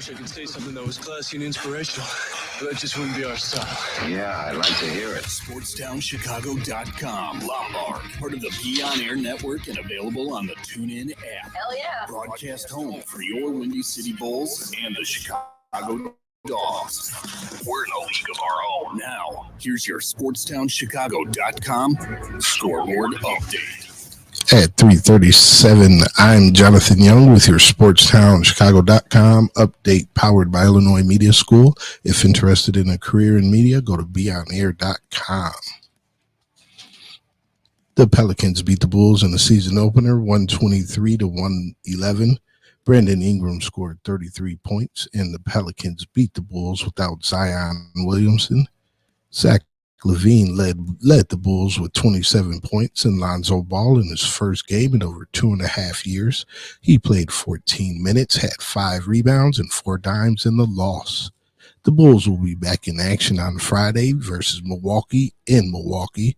Wish I could say something that was classy and inspirational, but that just wouldn't be our style. Yeah, I'd like to hear it. SportsTownChicago.com. Lombard, part of the Be On Air network and available on the TuneIn app. Hell yeah. Broadcast home for your Windy City Bulls and the Chicago Dogs. We're in a league of our own. Now, here's your SportsTownChicago.com scoreboard update. At 3:37, I'm Jonathan Young with your SportsTownChicago.com update powered by Illinois Media School. If interested in a career in media, go to beonair.com. The Pelicans beat the Bulls in the season opener, 123-111. Brandon Ingram scored 33 points, and the Pelicans beat the Bulls without Zion Williamson. Zach LaVine led the Bulls with 27 points, and Lonzo Ball in his first game in over 2.5 years. He played 14 minutes, had 5 rebounds, and 4 dimes in the loss. The Bulls will be back in action on Friday versus Milwaukee in Milwaukee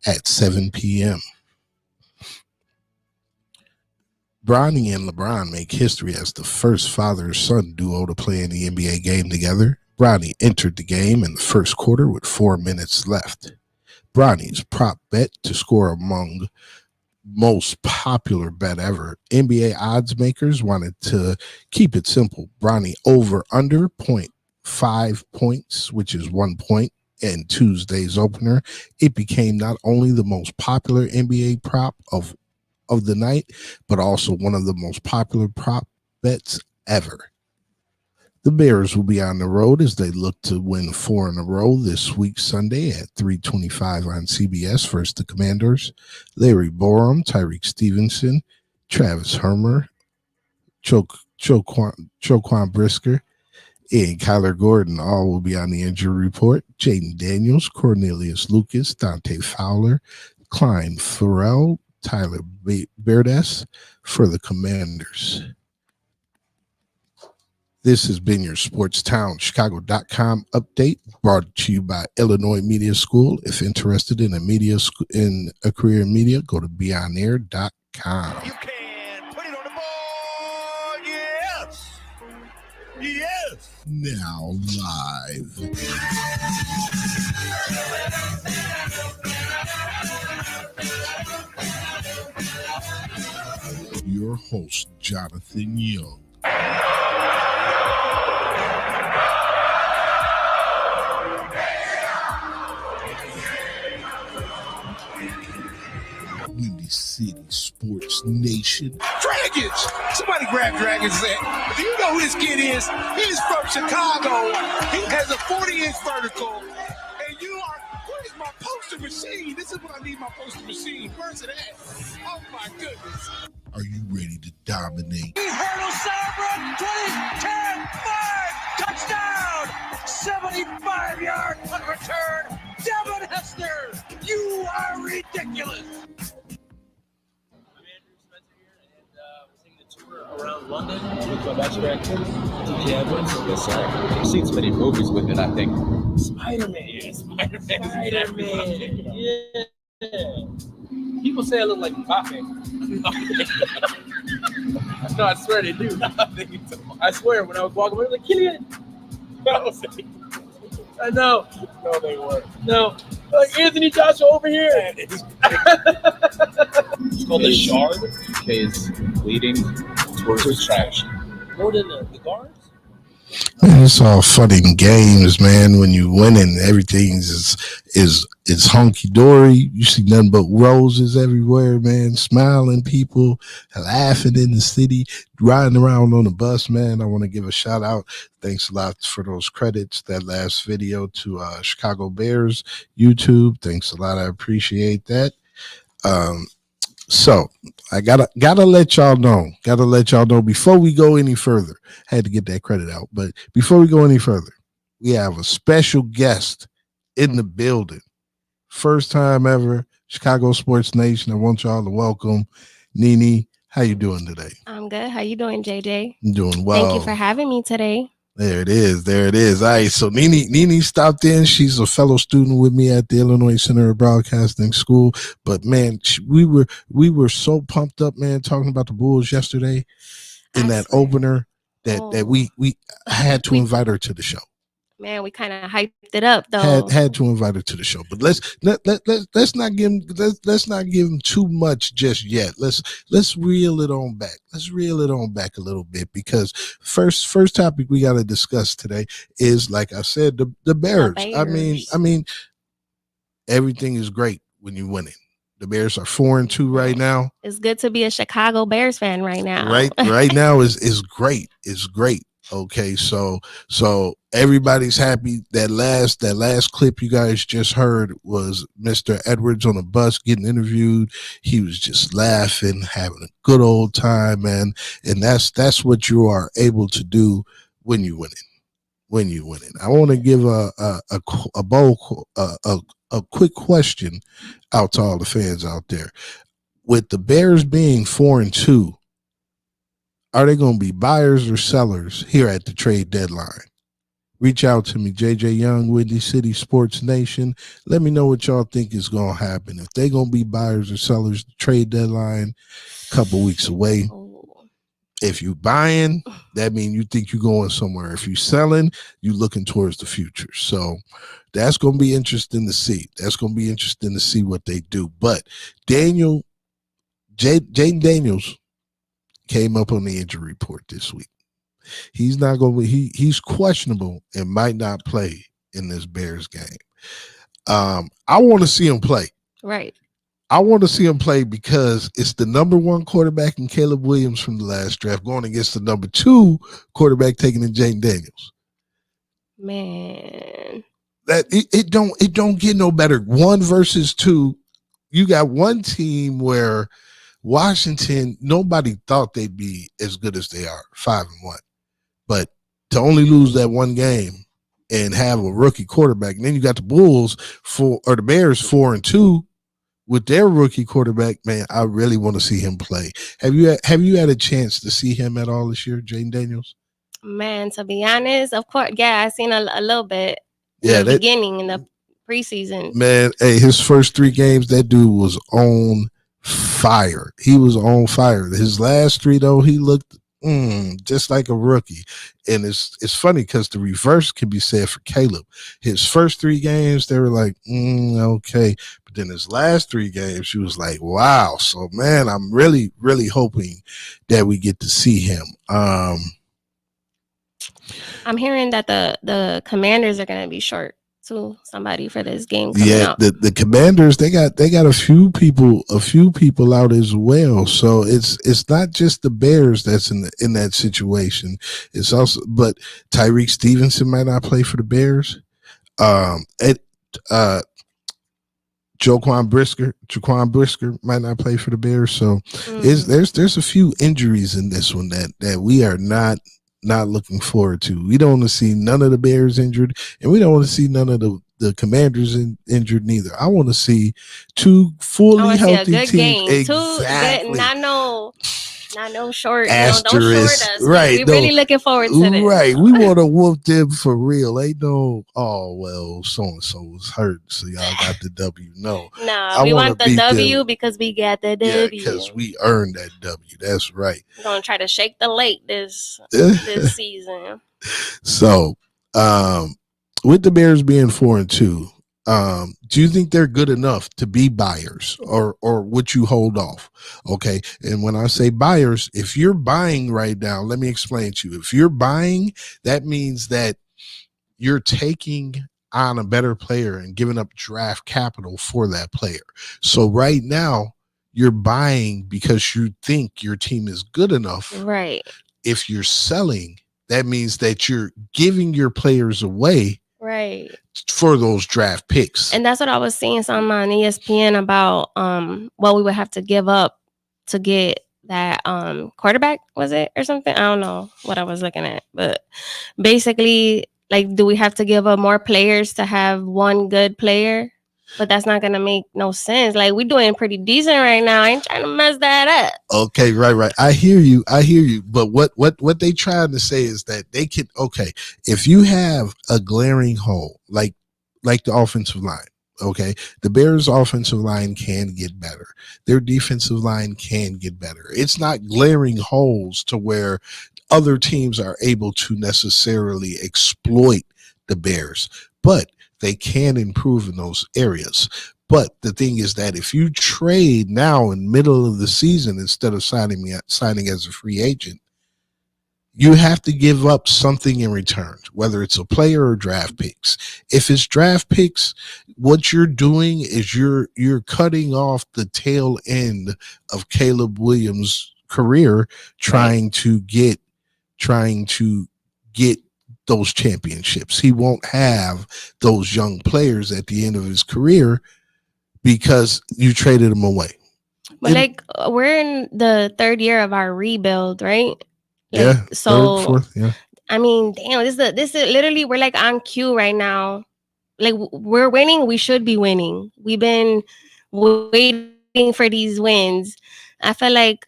at 7 p.m. Bronny and LeBron make history as the first father-son duo to play in the NBA game together. Bronny entered the game in the first quarter with 4 minutes left. Bronny's prop bet to score among most popular bet ever. NBA odds makers wanted to keep it simple. Bronny over under 0.5 points, which is 1 point, in Tuesday's opener. It became not only the most popular NBA prop of the night, but also one of the most popular prop bets ever. The Bears will be on the road as they look to win 4 in a row this week Sunday at 3:25 on CBS versus the Commanders. Larry Borum, Tyreek Stevenson, Travis Hermer, Choquan Brisker, and Kyler Gordon all will be on the injury report. Jaden Daniels, Cornelius Lucas, Dante Fowler, Klein Farrell, Tyler Berdes for the Commanders. This has been your SportsTownChicago.com update brought to you by Illinois Media School. If interested in a career in media, go to beonair.com. You can put it on the board. Yes. Yes. Now live. Your host, Jonathan Young. Windy City Sports Nation. Dragons! Somebody grab Dragons. Do you know who this kid is? He's from Chicago. He has a 40-inch vertical. And you are, what is my poster machine? This is what I need my poster machine. Where's it at? Oh my goodness. Are you ready to dominate? He hurdles Sauerbrunn, 20, 10, 5, touchdown! 75-yard punt return. Devin Hester, you are ridiculous. Around London with my bachelor activity. Yeah, but it's a good sign. I've seen so many movies with it, I think. Spider-Man. Yeah. People say I look like Mbappe. No, I swear they do. I swear, when I was walking, they were like, Killian. I know. No, they weren't. No. Like Anthony Joshua over here. It's called the Shard. Okay, is bleeding towards distraction. More than the guards? Man, it's all fun and games, man. When you win and everything is hunky dory, you see nothing but roses everywhere, man. Smiling people, laughing in the city, riding around on the bus, man. I want to give a shout out. Thanks a lot for those credits. That last video to Chicago Bears YouTube. Thanks a lot. I appreciate that. So I gotta let y'all know. Before we go any further. Had to get that credit out, but before we go any further, we have a special guest in the building. First time ever, Chicago Sports Nation. I want y'all to welcome Nene. How you doing today? I'm good. How you doing, JJ? I'm doing well. Thank you for having me today. There it is. All right. So Nene stopped in. She's a fellow student with me at the Illinois Center of Broadcasting School. But man, we were so pumped up, man, talking about the Bulls yesterday in that opener that we had to invite her to the show. Man, we kind of hyped it up though. Had to invite her to the show, but let's not give him too much just yet. Let's reel it on back. Let's reel it on back a little bit, because first topic we got to discuss today is, like I said, the Bears. I mean, everything is great when you're winning. The Bears are 4-2 right now. It's good to be a Chicago Bears fan right now. Right now is great. It's great. Okay, so everybody's happy. That last clip you guys just heard was Mr. Edwards on a bus getting interviewed. He was just laughing, having a good old time, man. And that's what you are able to do when you win it. When you win it. I want to give a quick question out to all the fans out there. With the Bears being 4-2, are they going to be buyers or sellers here at the trade deadline? Reach out to me, JJ Young, Windy City Sports Nation. Let me know what y'all think is going to happen. If they're going to be buyers or sellers, the trade deadline, a couple weeks away. If you buying, that means you think you're going somewhere. If you selling, you looking towards the future. So that's going to be interesting to see. That's going to be interesting to see what they do. But Jaden Daniels came up on the injury report this week. He's not going to he's questionable and might not play in this Bears game. I want to see him play. Right. I want to see him play because it's the number 1 quarterback in Caleb Williams from the last draft going against the number 2 quarterback taken in Jaden Daniels. Man. That it don't get no better. 1 versus 2. You got one team where Washington, nobody thought they'd be as good as they are, 5-1. But to only lose that one game and have a rookie quarterback, and then you got the the Bears 4-2 with their rookie quarterback. Man, I really want to see him play. Have you had a chance to see him at all this year, Jaden Daniels? Man, to be honest, of course, yeah, I seen a little bit in the beginning in the preseason. Man, hey, his first 3 games, that dude was on fire. He was on fire. His last 3 though, he looked just like a rookie. And it's funny because the reverse can be said for Caleb. His first 3 games, they were like, okay. But then his last 3 games, she was like, wow. So man, I'm really, really hoping that we get to see him. I'm hearing that the Commanders are going to be short to somebody for this game. Out. The Commanders, they got a few people out as well. So it's not just the Bears that's in that situation. It's also, but Tyreek Stevenson might not play for the Bears. Jaquan Brisker might not play for the Bears. So there's a few injuries in this one that we are not looking forward to. We don't want to see none of the Bears injured, and we don't want to see none of the Commanders injured neither. I want to see 2 fully healthy teams. Game. Exactly. Not no short. Asterisk. Don't short us. Right. We're really looking forward to this. Right. We want to whoop them for real. They know, oh, well, so-and-so was hurt, so y'all got the W. No. No, we want the W because we got the W. Yeah, because we earned that W. That's right. We're going to try to shake the lake this season. So, with the Bears being 4-2, do you think they're good enough to be buyers, or would you hold off? Okay. And when I say buyers, if you're buying right now, let me explain to you. If you're buying, that means that you're taking on a better player and giving up draft capital for that player. So right now you're buying because you think your team is good enough. Right. If you're selling, that means that you're giving your players away. Right. For those draft picks. And that's what I was seeing some on ESPN about what we would have to give up to get that quarterback, was it, or something? I don't know what I was looking at. But basically, like, do we have to give up more players to have one good player? But that's not gonna make no sense. Like, we're doing pretty decent right now. I ain't trying to mess that up. Okay, right. I hear you. But what they trying to say is that they can, okay, if you have a glaring hole, like the offensive line, okay, the Bears' offensive line can get better. Their defensive line can get better. It's not glaring holes to where other teams are able to necessarily exploit the Bears, but they can improve in those areas. But the thing is that if you trade now in middle of the season instead of signing as a free agent, you have to give up something in return, whether it's a player or draft picks. If it's draft picks, what you're doing is you're cutting off the tail end of Caleb Williams' career, trying to get those championships. He won't have those young players at the end of his career because you traded them away. But we're in the third year of our rebuild, right? Yeah. So third, fourth, yeah. I mean, damn, this is literally, we're like on cue right now. Like, we're winning. We should be winning. We've been waiting for these wins. I feel like,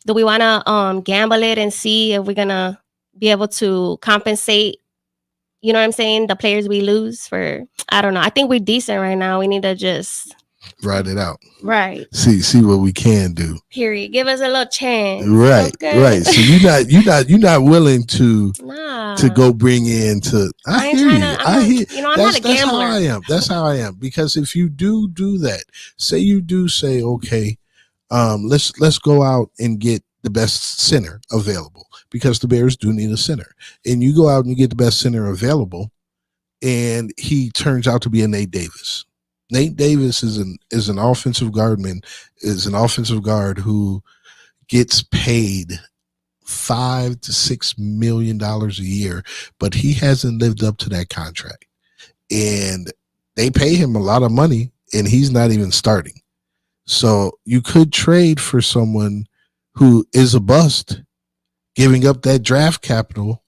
do we want to gamble it and see if we're gonna be able to compensate? You know what I'm saying? The players we lose for. I don't know. I think we're decent right now. We need to just ride it out. Right. See what we can do. Period. Give us a little chance. Right. Okay? Right. So you're not willing to go bring in to. I hear you. I hear. You know, I'm not a gambler. That's how I am. That's how I am. Because if you do that, say, okay, let's go out and get the best center available, because the Bears do need a center, and you go out and you get the best center available, and he turns out to be a Nate Davis. Nate Davis is an offensive guardman, is an offensive guard who gets paid $5 to $6 million a year, but he hasn't lived up to that contract. And they pay him a lot of money, and he's not even starting. So you could trade for someone who is a bust, giving up that draft capital,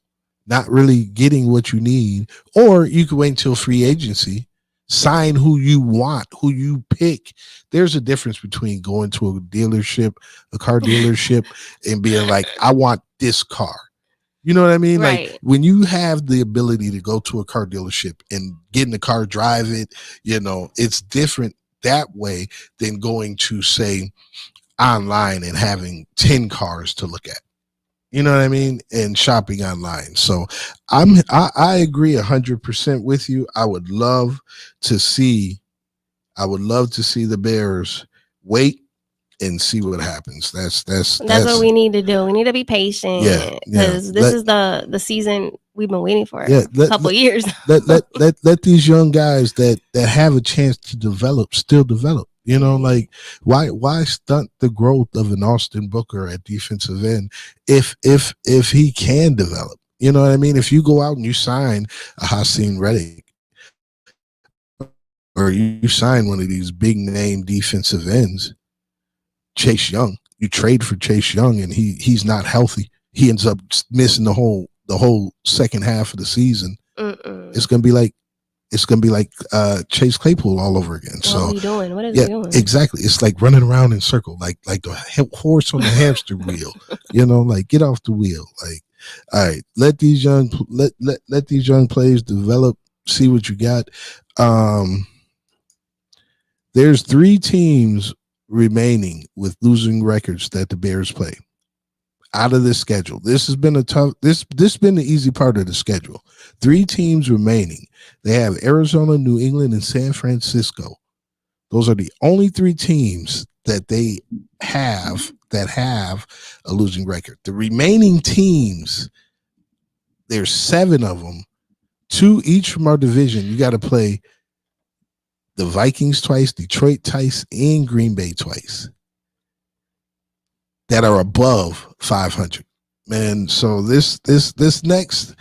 not really getting what you need, or you could wait until free agency, sign who you want, who you pick. There's a difference between going to a dealership, a car dealership, and being like, I want this car. You know what I mean? Right. Like, when you have the ability to go to a car dealership and get in the car, drive it, it's different that way than going to, say, online and having 10 cars to look at. You know what I mean? And shopping online. So I agree 100% with you. I would love to see the Bears wait and see what happens. That's what we need to do. We need to be patient. Yeah. Because this is the season we've been waiting for. Yeah, a couple years. let these young guys that have a chance to develop still develop. Like, why stunt the growth of an Austin Booker at defensive end if he can develop? You know what I mean? If you go out and you sign a Hassan Reddick, or you sign one of these big name defensive ends, Chase Young, you trade for Chase Young and he's not healthy. He ends up missing the whole second half of the season. It's gonna be like Chase Claypool all over again. What are we doing? What is he doing? Exactly. It's like running around in circle, like the horse on the hamster wheel. Like, get off the wheel. Like, all right, let these young players develop. See what you got. There's 3 teams remaining with losing records that the Bears play out of this schedule. This has been this been the easy part of the schedule. 3 teams remaining. They have Arizona, New England, and San Francisco. Those are the only 3 teams that they have a losing record. The remaining teams, there's 7 of them, 2 each from our division. You got to play the Vikings twice, Detroit twice, and Green Bay twice, that are above 500. Man, so this next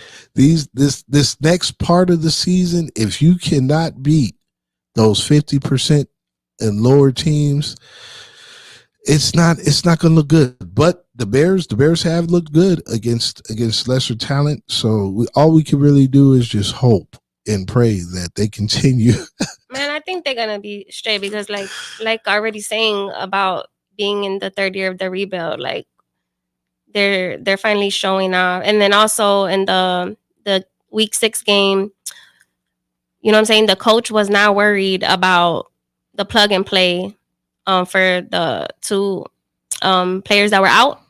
part of the season, if you cannot beat those 50% and lower teams, it's not going to look good. But the Bears have looked good against lesser talent. So all we can really do is just hope and pray that they continue. Man, I think they're gonna be straight, because like already saying about being in the third year of the rebuild, like they're finally showing off. And then also in the week 6 game, you know what I'm saying, the coach was not worried about the plug and play for the 2 players that were out.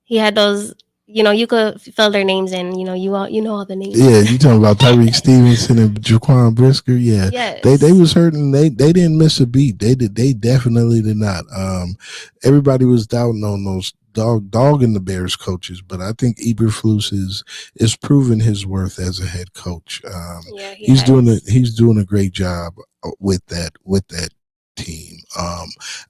He had those you could fill their names in. You know all the names. Yeah, you talking about Tyreek Stevenson and Jaquan Brisker? Yeah, Yes. they was hurting. They didn't miss a beat. They definitely did not. Everybody was doubting on those dogging the Bears coaches, but I think Eberflus is proving his worth as a head coach. Yeah, he's doing a great job with that team.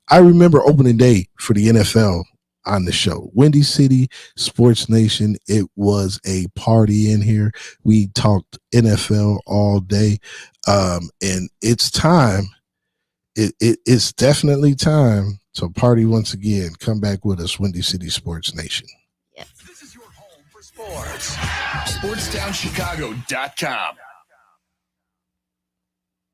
I remember opening day for the NFL on the show, Windy City Sports Nation. It was a party in here. We talked NFL all day, and it's time. It's definitely time to party once again. Come back with us, Windy City Sports Nation. Yes. This is your home for sports. SportsTownChicago.com.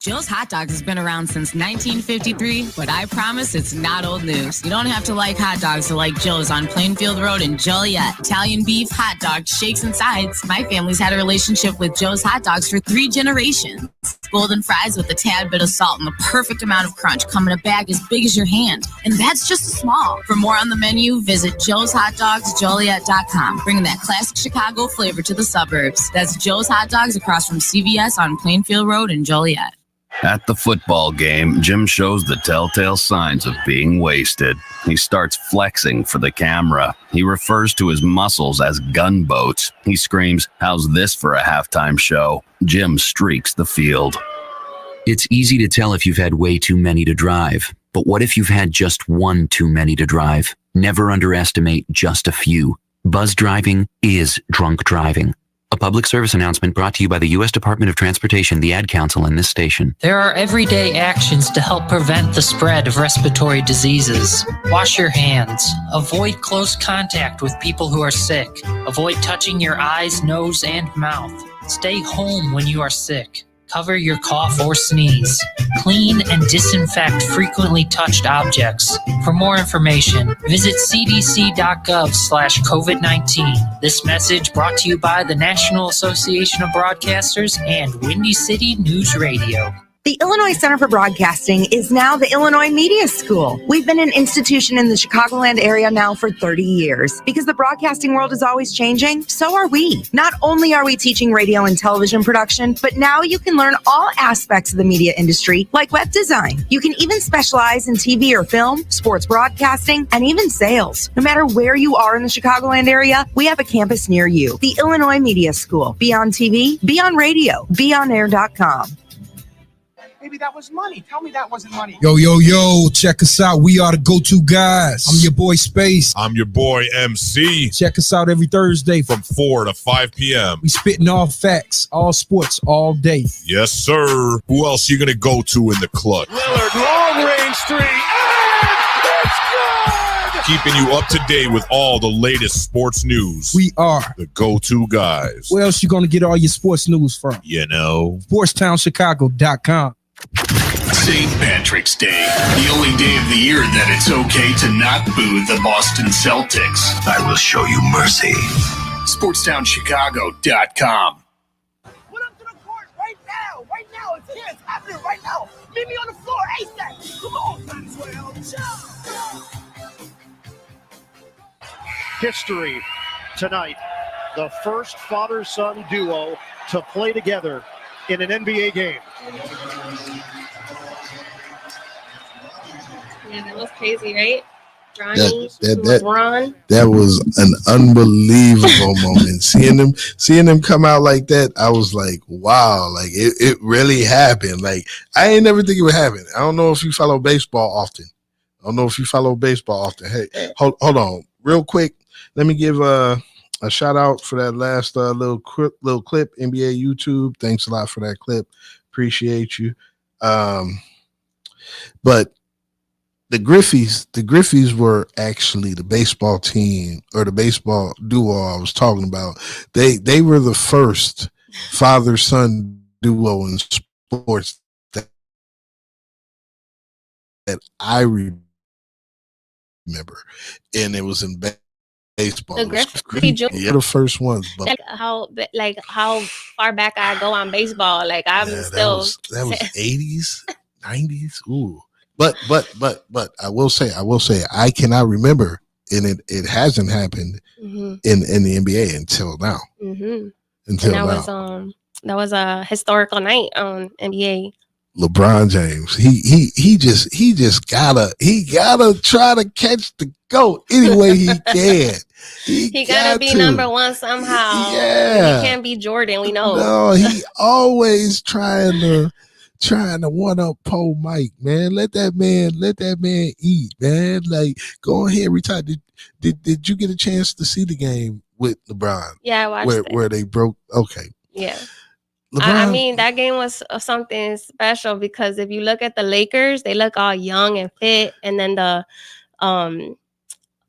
Joe's Hot Dogs has been around since 1953, but I promise it's not old news. You don't have to like hot dogs to like Joe's on Plainfield Road in Joliet. Italian beef, hot dogs, shakes, and sides. My family's had a relationship with Joe's Hot Dogs for 3 generations. Golden fries with a tad bit of salt and the perfect amount of crunch come in a bag as big as your hand. And that's just small. For more on the menu, visit joeshotdogsjoliet.com, bringing that classic Chicago flavor to the suburbs. That's Joe's Hot Dogs across from CVS on Plainfield Road in Joliet. At the football game, Jim shows the telltale signs of being wasted. He starts flexing for the camera. He refers to his muscles as gunboats. He screams, "How's this for a halftime show?" Jim streaks the field. It's easy to tell if you've had way too many to drive. But what if you've had just one too many to drive? Never underestimate just a few. Buzz driving is drunk driving. A public service announcement brought to you by the U.S. Department of Transportation, the Ad Council, and this station. There are everyday actions to help prevent the spread of respiratory diseases. Wash your hands. Avoid close contact with people who are sick. Avoid touching your eyes, nose, and mouth. Stay home when you are sick. Cover your cough or sneeze. Clean and disinfect frequently touched objects. For more information, visit cdc.gov/COVID-19. This message brought to you by the National Association of Broadcasters and Windy City News Radio. The Illinois Center for Broadcasting is now the Illinois Media School. We've been an institution in the Chicagoland area now for 30 years. Because the broadcasting world is always changing, so are we. Not only are we teaching radio and television production, but now you can learn all aspects of the media industry, like web design. You can even specialize in TV or film, sports broadcasting, and even sales. No matter where you are in the Chicagoland area, we have a campus near you. The Illinois Media School. Be on TV, be on radio, beonair.com. Maybe that was money. Tell me that wasn't money. Yo, check us out. We are the go-to guys. I'm your boy Space. I'm your boy MC. Check us out every Thursday from 4 to 5 p.m. We spitting all facts, all sports, all day. Yes, sir. Who else you gonna go to in the clutch? Lillard, long range three, and it's good! Keeping you up to date with all the latest sports news. We are the go-to guys. Where else you gonna get all your sports news from? You know, SportsTownChicago.com. St. Patrick's Day, the only day of the year that it's okay to not boo the Boston Celtics. I will show you mercy. SportsTownChicago.com. Put up to the court right now. Right now. It's here. It's happening right now. Meet me on the floor ASAP. Come on. Maxwell. History tonight. The first father-son duo to play together in an NBA game. Yeah, that was crazy, right? Ronnie, that was an unbelievable moment. Seeing them come out like that, I was like, wow, like it really happened. Like I ain't never think it would happen. I don't know if you follow baseball often. Hey, hold on, real quick. Let me give a shout out for that last little clip, NBA YouTube. Thanks a lot for that clip. Appreciate you. But the Griffies were actually the baseball team or the baseball duo I was talking about. They were the first father-son duo in sports that I remember, and it was in baseball. The Griffey Jr. Yeah, the first ones. But how far back I go on baseball? Like I'm still that was 80s, 90s. Ooh. But I will say I cannot remember and it hasn't happened Mm-hmm. in the NBA until now. Mm-hmm. Until and now. That was a historical night on NBA. LeBron James, he just gotta try to catch the GOAT any way he can. He gotta be number one somehow. Yeah, he can't be Jordan. We know. No, he always trying to one up Paul Mike, man. Let that man eat, man. Like, go ahead, retire. Did you get a chance to see the game with LeBron? Yeah, I watched where they broke. Okay, yeah. LeBron, I mean, that game was something special because if you look at the Lakers, they look all young and fit, and then the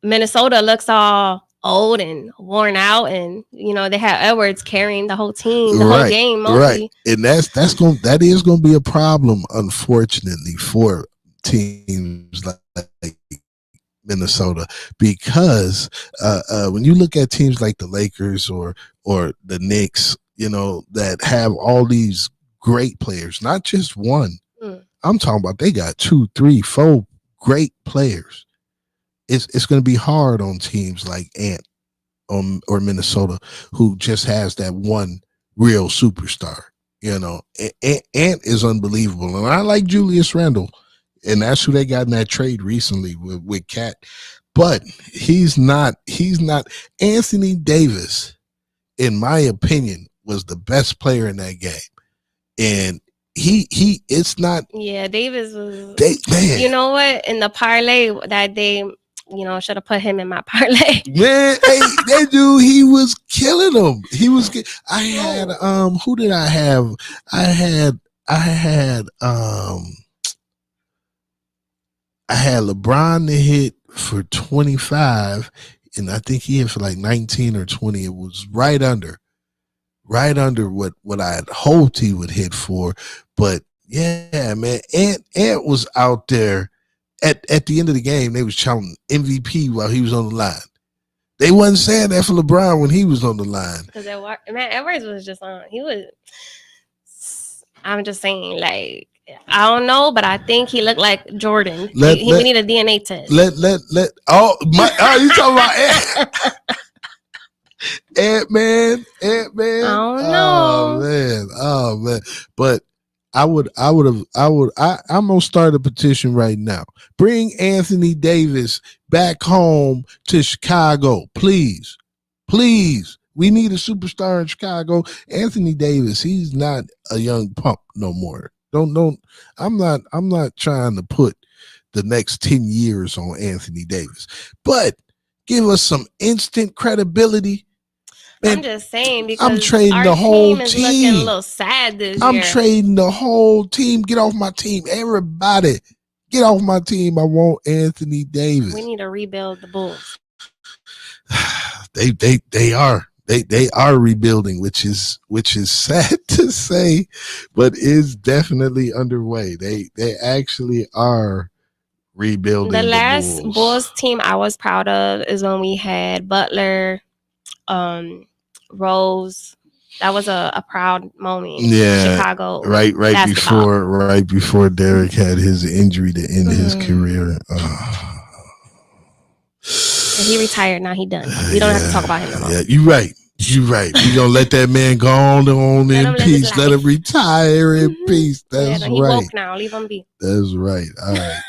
Minnesota looks all old and worn out, and they have Edwards carrying the whole team, the whole game mostly. Right, and that is gonna be a problem, unfortunately, for teams like Minnesota, because when you look at teams like the Lakers or the Knicks, that have all these great players, not just one. I'm talking about they got 2, 3, 4 great players. It's going to be hard on teams like Ant or Minnesota, who just has that one real superstar. Ant is unbelievable, and I like Julius Randle, and that's who they got in that trade recently with Cat. But he's not. Anthony Davis, in my opinion, was the best player in that game, and it's not. Yeah, Davis was. Man. You know what? In the parlay that day, should have put him in my parlay. Man, hey, that dude, he was killing them. He was. I had who did I have? I had LeBron to hit for 25, and I think he hit for like 19 or 20. It was right under what I had hoped he would hit for. But yeah, man, Ant was out there at the end of the game. They was shouting MVP while he was on the line. They wasn't saying that for LeBron when he was on the line. Because Edwards was just on. I'm just saying, like, I don't know, but I think he looked like Jordan. We need a DNA test. You talking about Ant? Ant-Man. I don't know. Oh man. But I'm gonna start a petition right now. Bring Anthony Davis back home to Chicago, please. Please. We need a superstar in Chicago. Anthony Davis, he's not a young pump no more. I'm not trying to put the next 10 years on Anthony Davis, but give us some instant credibility. I'm just saying, because I'm trading our the whole team is team. looking a little sad this year. I'm trading the whole team. Get off my team. Everybody, get off my team. I want Anthony Davis. We need to rebuild the Bulls. They are rebuilding, which is sad to say, but is definitely underway. They actually are rebuilding. The last Bulls team I was proud of is when we had Butler, Rose. That was a proud moment. Yeah, Chicago. Right before Derek had his injury to end his career. And he retired. Now he done. We don't have to talk about him no more. Yeah, you're right. We gonna let that man go on in peace. Let him retire in peace. That's he right. woke now. Leave him be. That's right. All right.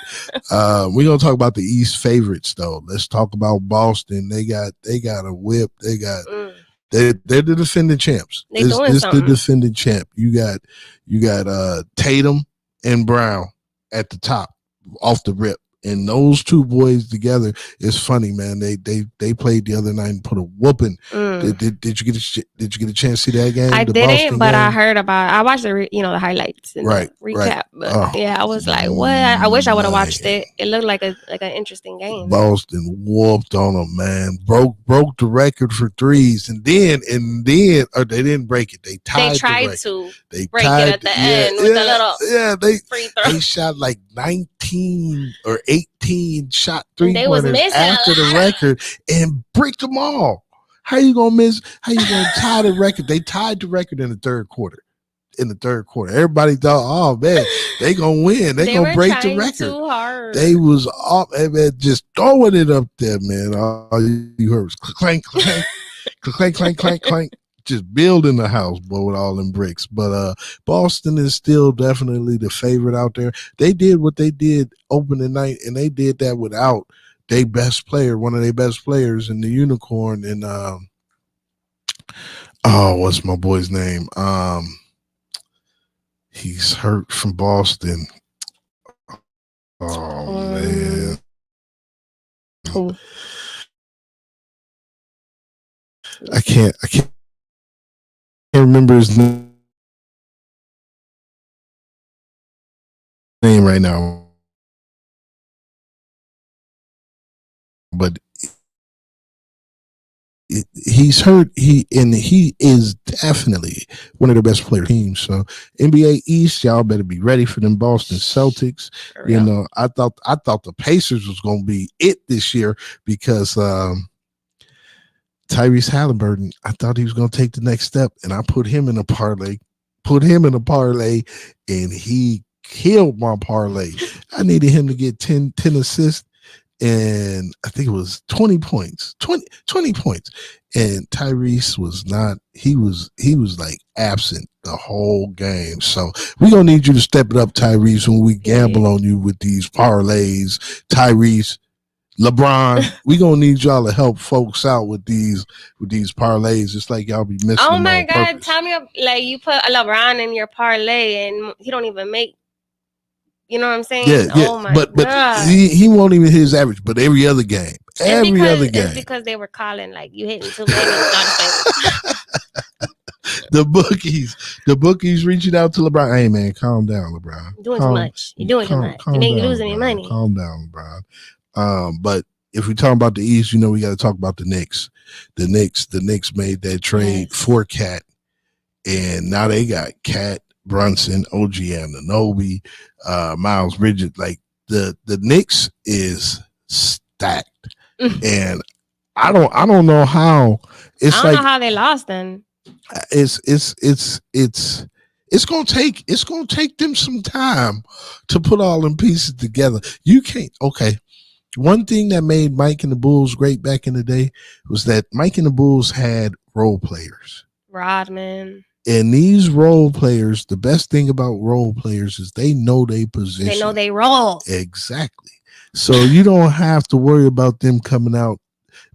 We're gonna talk about the East favorites though. Let's talk about Boston. They got a whip. They got they're the defending champs. They doing this something. the defending champ. You got Tatum and Brown at the top off the rip. And those two boys together is funny, man. They played the other night and put a whooping. Did you get a chance to see that game? I the didn't, Boston but game? I heard about. I watched the the highlights, and the recap. But yeah, I was like, what? I wish I would have watched it. It looked like an interesting game. Boston whooped on them, man. Broke the record for threes, and then or they didn't break it. They tied. They tried the to they break tied, it at the end with a little free throw. They shot like 19 or 18 shot 3-pointers missing after the record and bricked them all. How you gonna miss? How you gonna tie the record? They tied the record in the third quarter. Everybody thought, oh man, they gonna win. They gonna were break the trying record. too hard. They was off, man, just throwing it up there, man. All you heard was clank, clank, clank, clank, clank, clank. Just building the house, boy, with all them bricks. But Boston is still definitely the favorite out there. They did what they did opening night, and they did that without their best player, one of their best players in the Unicorn. And what's my boy's name? He's hurt from Boston. Oh man. Who? I can't remember his name right now. But he's hurt. He is definitely one of the best player teams. So NBA East, y'all better be ready for them Boston Celtics. You know, I thought the Pacers was gonna be it this year because Tyrese Halliburton, I thought he was gonna take the next step, and I put him in a parlay, and he killed my parlay. I needed him to get 10 assists. And I think it was 20 points, 20 points. And Tyrese was not, he was like absent the whole game. So we're going to need you to step it up, Tyrese, when we gamble on you with these parlays. Tyrese, LeBron, we're going to need y'all to help folks out with these parlays. It's like y'all be missing Oh them my on God. purpose. Tell me, like, you put a LeBron in your parlay and he don't even make, you know what I'm saying? Yeah, Oh my but God. he won't even hit his average, but every other game. It's because they were calling, like, you hitting too many. The bookies reaching out to LeBron. Hey man, calm down, LeBron. Doing too much. You're doing too much. You ain't losing any money. Calm down, LeBron. But if we talk about the East, you know we got to talk about the Knicks. The Knicks made that trade for Cat, and now they got Cat, Brunson, OG Anunoby, Miles Bridges. Like the Knicks is stacked, and I don't know how. It's I don't know how they lost then. It's gonna take them some time to put all them pieces together. You can't. Okay, one thing that made Mike and the Bulls great back in the day was that Mike and the Bulls had role players. Rodman. And these role players, the best thing about role players is they know their position. They know they roll. Exactly. So you don't have to worry about them coming out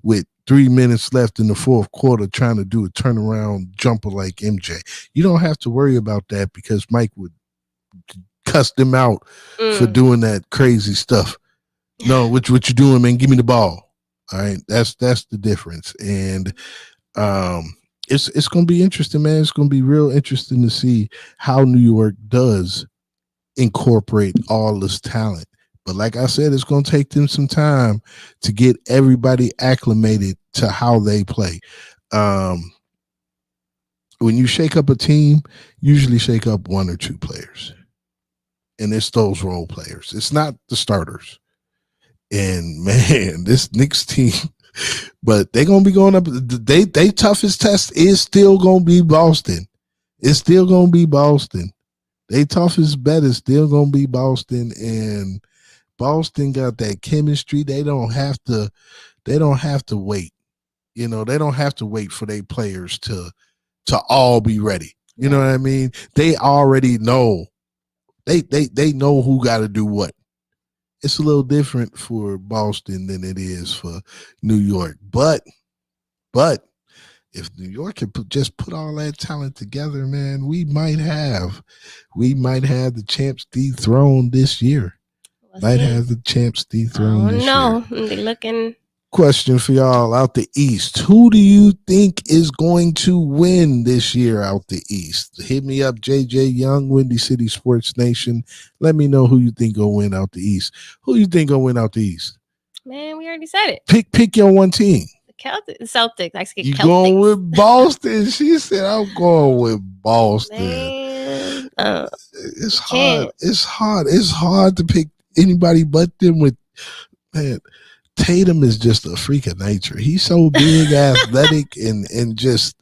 with 3 minutes left in the fourth quarter trying to do a turnaround jumper like MJ. You don't have to worry about that because Mike would cuss them out for doing that crazy stuff. No, what you doing, man? Give me the ball. All right. That's the difference. And it's going to be interesting, man. It's going to be real interesting to see how New York does incorporate all this talent. But like I said, it's going to take them some time to get everybody acclimated to how they play. When you shake up a team, usually shake up one or two players. And it's those role players. It's not the starters. And, man, this Knicks team – but they're gonna be going up. They toughest test is still gonna be Boston. It's still gonna be Boston. They toughest bet is still gonna be Boston, and Boston got that chemistry. They don't have to wait. You know, they don't have to wait for their players to all be ready. You know what I mean? They already know. They know who got to do what. It's a little different for Boston than it is for New York. But if New York could just put all that talent together, man, we might have the champs dethroned this year. Have the champs dethroned this year. No, they looking. Question for y'all out the East. Who do you think is going to win this year out the East? Hit me up, JJ Young, Windy City Sports Nation. Let me know who you think will win out the East. Who you think will win out the East? Man, we already said it. Pick your one team. The Celtics. I get You Celtics. going with Boston? She said, I'm going with Boston. Man, it's hard. It's hard. It's hard to pick anybody but them with, man. Tatum is just a freak of nature. He's so big, athletic, and just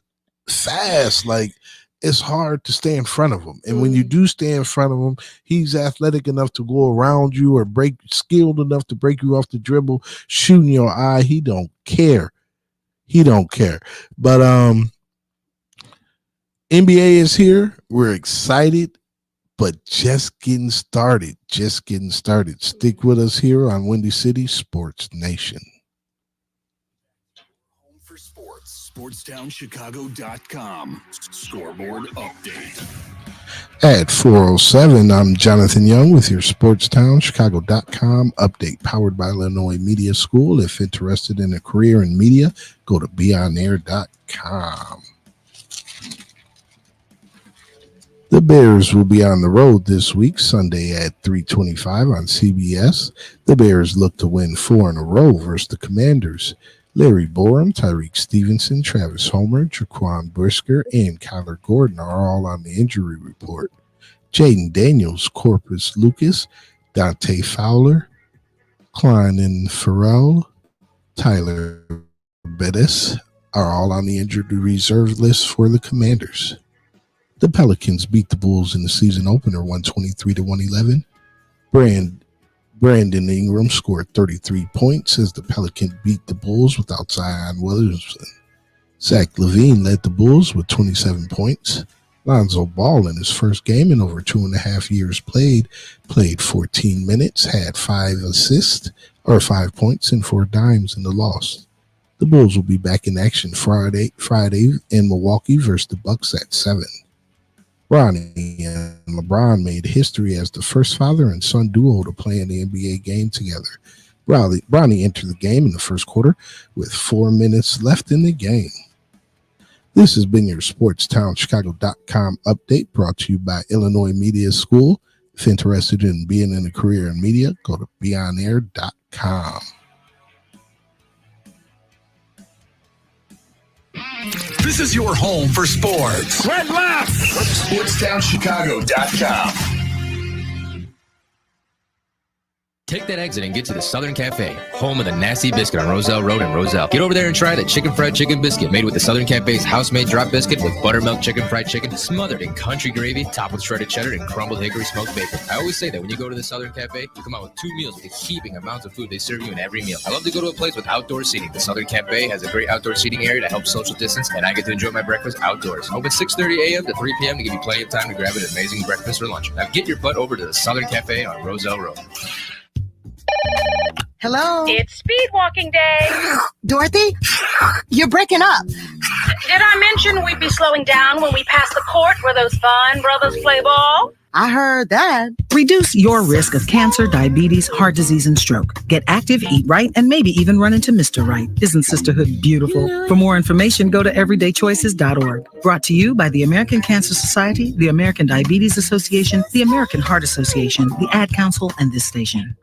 fast. Like, it's hard to stay in front of him. And when you do stay in front of him, he's athletic enough to go around you or skilled enough to break you off the dribble, shooting your eye. He don't care. But NBA is here. We're excited, but just getting started. Stick with us here on Windy City Sports Nation. SportsTownChicago.com. Scoreboard update. At 4:07, I'm Jonathan Young with your SportsTownChicago.com update, powered by Illinois Media School. If interested in a career in media, go to beonair.com. The Bears will be on the road this week, Sunday at 3:25 on CBS. The Bears look to win 4 in a row versus the Commanders. Larry Borum, Tyreek Stevenson, Travis Homer, Jaquan Brisker, and Kyler Gordon are all on the injury report. Jaden Daniels, Corpus Lucas, Dante Fowler, Klein and Farrell, Tyler Bettis are all on the injured reserve list for the Commanders. The Pelicans beat the Bulls in the season opener 123-111. Brandon Ingram scored 33 points as the Pelicans beat the Bulls without Zion Williamson. Zach LaVine led the Bulls with 27 points. Lonzo Ball in his first game in over 2.5 years played 14 minutes, had 5 points and 4 dimes in the loss. The Bulls will be back in action Friday in Milwaukee versus the Bucks at 7. Bronny and LeBron made history as the first father and son duo to play in the NBA game together. Bronny entered the game in the first quarter with 4 minutes left in the game. This has been your SportsTownChicago.com update, brought to you by Illinois Media School. If interested in being in a career in media, go to beonair.com. This is your home for sports. Red left! SportsTownChicago.com. Take that exit and get to the Southern Cafe, home of the Nasty Biscuit on Roselle Road in Roselle. Get over there and try the chicken fried chicken biscuit made with the Southern Cafe's house-made drop biscuit with buttermilk chicken fried chicken smothered in country gravy, topped with shredded cheddar and crumbled hickory smoked bacon. I always say that when you go to the Southern Cafe, you come out with 2 meals with the heaping amounts of food they serve you in every meal. I love to go to a place with outdoor seating. The Southern Cafe has a great outdoor seating area to help social distance, and I get to enjoy my breakfast outdoors. Open 6:30 a.m. to 3 p.m. to give you plenty of time to grab an amazing breakfast or lunch. Now get your butt over to the Southern Cafe on Roselle Road. Hello? It's speed walking day. Dorothy? You're breaking up. Did I mention we'd be slowing down when we pass the court where those fine brothers play ball? I heard that. Reduce your risk of cancer, diabetes, heart disease, and stroke. Get active, eat right, and maybe even run into Mr. Right. Isn't sisterhood beautiful? For more information, go to everydaychoices.org. Brought to you by the American Cancer Society, the American Diabetes Association, the American Heart Association, the Ad Council, and this station.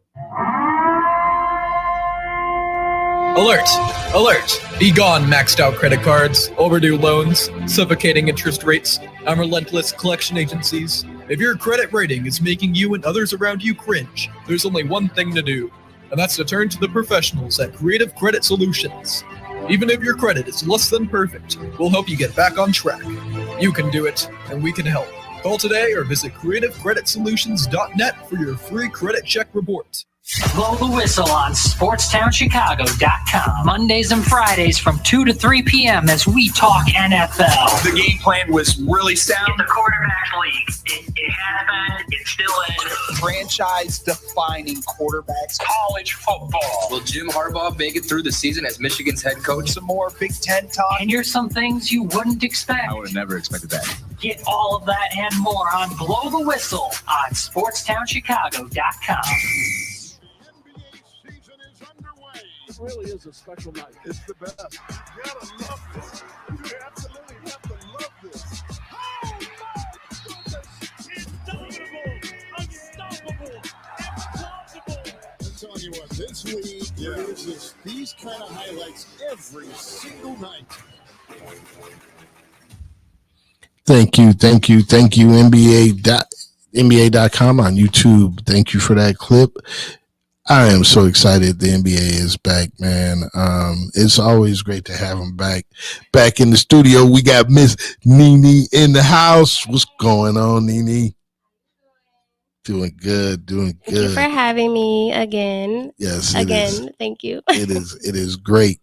Alert! Alert! Be gone, maxed out credit cards, overdue loans, suffocating interest rates, and relentless collection agencies. If your credit rating is making you and others around you cringe, there's only one thing to do, and that's to turn to the professionals at Creative Credit Solutions. Even if your credit is less than perfect, we'll help you get back on track. You can do it, and we can help. Call today or visit creativecreditsolutions.net for your free credit check report. Blow the whistle on SportsTownChicago.com. Mondays and Fridays from 2 to 3 p.m. as we talk NFL. The game plan was really sound. The quarterback league. It happened. It still is. Franchise-defining quarterbacks. College football. Will Jim Harbaugh make it through the season as Michigan's head coach? Some more Big Ten talk. And here's some things you wouldn't expect. I would have never expected that. Get all of that and more on Blow the Whistle on SportsTownChicago.com. It really is a special night. It's the best. You gotta love this. You absolutely have to love this. Oh my goodness! Indomitable, unstoppable, implausible. I'm telling you what, this league produces these kind of highlights every single night. Thank you, NBA.com on YouTube. Thank you for that clip. I am so excited the NBA is back, man. It's always great to have him back in the studio. We got Miss Nene in the house. What's going on, Nene? Doing good. Thank you for having me again. Yes, again. Thank you. It is great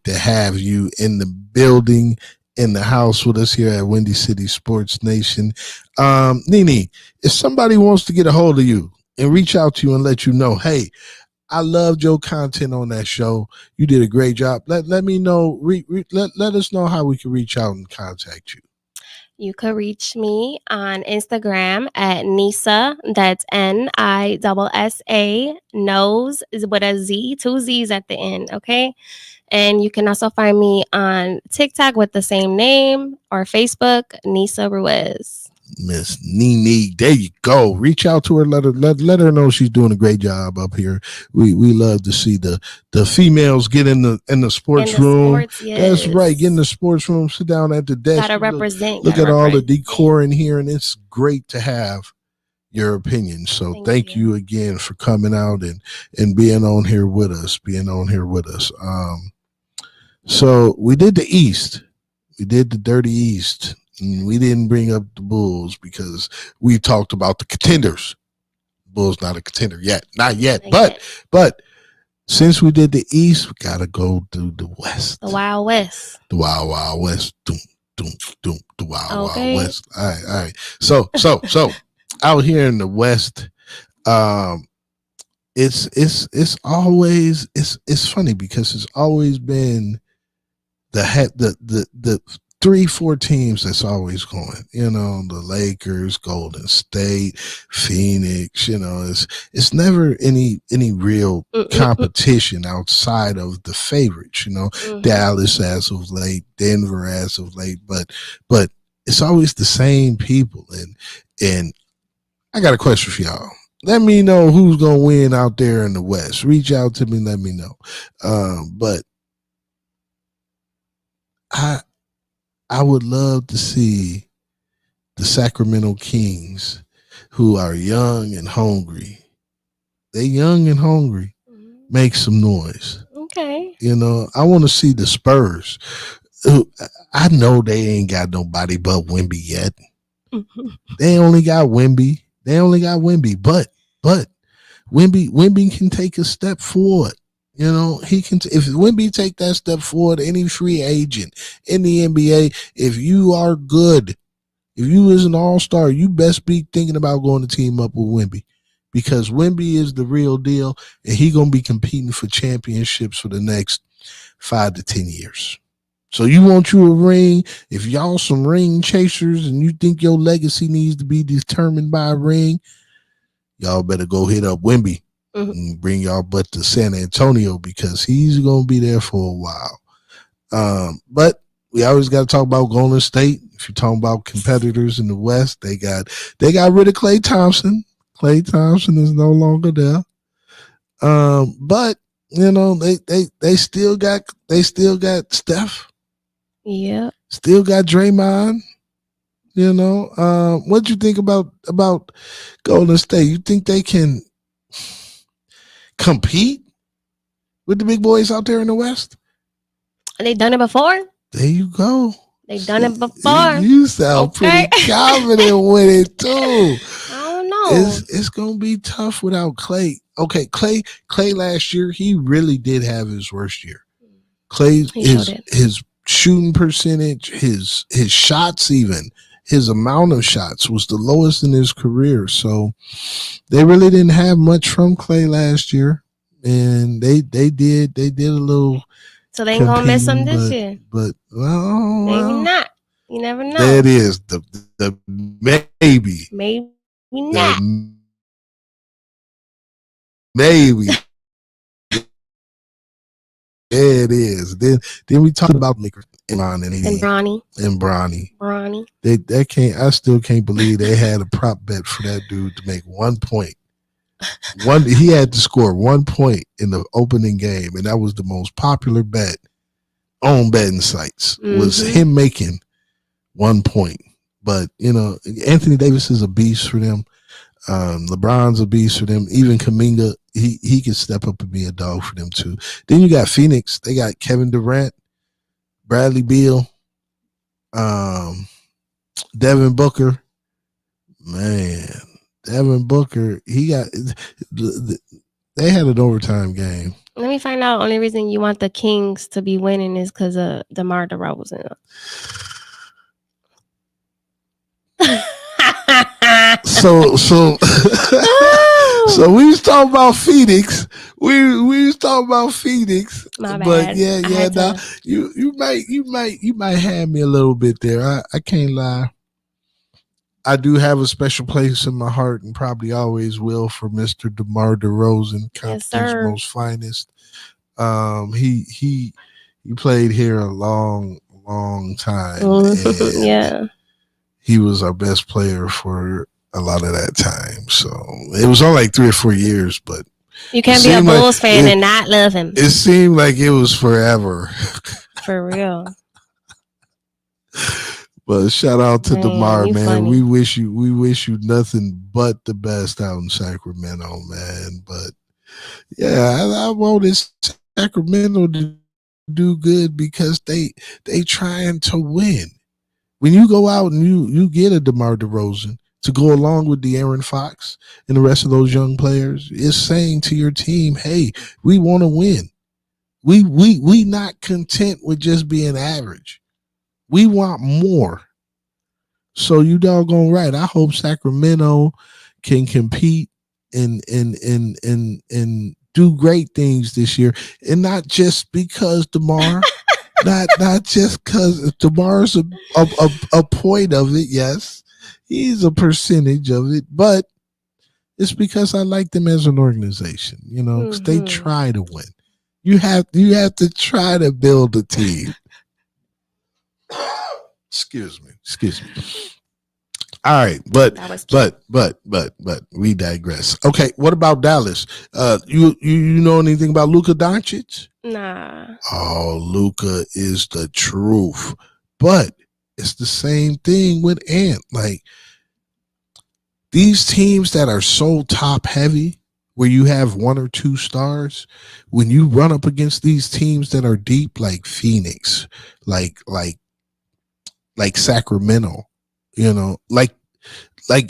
to have you in the building, in the house with us here at Windy City Sports Nation. Nene, if somebody wants to get a hold of you and reach out to you and let you know, hey, I loved your content on that show. You did a great job. Let me know. Let us know how we can reach out and contact you. You could reach me on Instagram at Nisa. That's NISSA. Knows with a Z, 2 Z's at the end. Okay. And you can also find me on TikTok with the same name or Facebook, Nisa Ruiz. Miss Nene, there you go. Reach out to her, let her know she's doing a great job up here. We love to see the females get in the sports room. Yes. That's right, get in the sports room, sit down at the desk. Gotta represent. Look at all the decor in here, and it's great to have your opinion. So thank you again for coming out and being on here with us. So we did the East. We did the Dirty East. We didn't bring up the Bulls because we talked about the contenders. Bulls not a contender yet, not yet. But since we did the East, we gotta go to the West. The Wild West. The Wild Wild West. Doom, doom, doom. The Wild Wild West. All right. So out here in the West, it's always it's funny because it's always been the 3-4 teams that's always going, the Lakers, Golden State, Phoenix, it's never any real competition outside of the favorites, Dallas as of late, Denver as of late, but it's always the same people. And I got a question for y'all. Let me know who's going to win out there in the West. Reach out to me. Let me know. But I would love to see the Sacramento Kings, who are young and hungry. They young and hungry. Make some noise. Okay. I want to see the Spurs. I know they ain't got nobody but Wemby yet. They only got Wemby. But Wemby can take a step forward. He can. If Wemby take that step forward, any free agent in the NBA, if you are good, if you is an all-star, you best be thinking about going to team up with Wemby, because Wemby is the real deal, and he gonna be competing for championships for the next 5 to 10 years. So you want you a ring? If y'all some ring chasers and you think your legacy needs to be determined by a ring, y'all better go hit up Wemby. And bring y'all butt to San Antonio, because he's going to be there for a while. But we always got to talk about Golden State. If you're talking about competitors in the West, they got rid of Klay Thompson. Klay Thompson is no longer there. But they still got Steph. Yeah. Still got Draymond. What you think about Golden State? You think they can compete with the big boys out there in the West? They done it before. There you go. They done it before. You sound pretty confident with it too. I don't know. It's gonna be tough without Klay. Okay, Klay last year, he really did have his worst year. Klay, his shooting percentage, his shots, even his amount of shots was the lowest in his career. So they really didn't have much from Klay last year, and they did a little. So they ain't gonna miss him this year. But maybe not. You never know. That is the maybe. Maybe not. Maybe. There it is. Then we talked about Lakers and Bronny. I still can't believe they had a prop bet for that dude to make 1 point. He had to score 1 point in the opening game, and that was the most popular bet on betting sites. Was him making 1 point. But Anthony Davis is a beast for them. LeBron's a beast for them. Even Kuminga, he can step up and be a dog for them too. Then you got Phoenix. They got Kevin Durant, Bradley Beal, Devin Booker. Man, Devin Booker, they had an overtime game. Let me find out. Only reason you want the Kings to be winning is because of DeMar DeRozan. So we was talking about Phoenix. We was talking about Phoenix. My but bad. now you might have me a little bit there. I can't lie. I do have a special place in my heart and probably always will for Mr. DeMar DeRozan, competition's most finest. He played here a long time. Yeah. He was our best player for a lot of that time. So it was only like 3 or 4 years, but you can't be a Bulls fan and not love him. It seemed like it was forever. For real. But shout out to DeMar, man. Funny. We wish you nothing but the best out in Sacramento, man. But yeah, I wanted Sacramento to do good because they trying to win. When you go out and you get a DeMar DeRozan to go along with De'Aaron Fox and the rest of those young players, it's saying to your team, hey, we want to win. We not content with just being average. We want more. So you doggone right. I hope Sacramento can compete and do great things this year. And not just because DeMar, not just because DeMar's a point of it. Yes, he's a percentage of it, but it's because I like them as an organization, because they try to win. You have to try to build a team. Excuse me. All right, but we digress. Okay, what about Dallas? You know anything about Luka Doncic? Nah. Oh, Luka is the truth. But it's the same thing with Ant. Like these teams that are so top heavy, where you have 1 or 2 stars, when you run up against these teams that are deep, like Phoenix, like Sacramento, like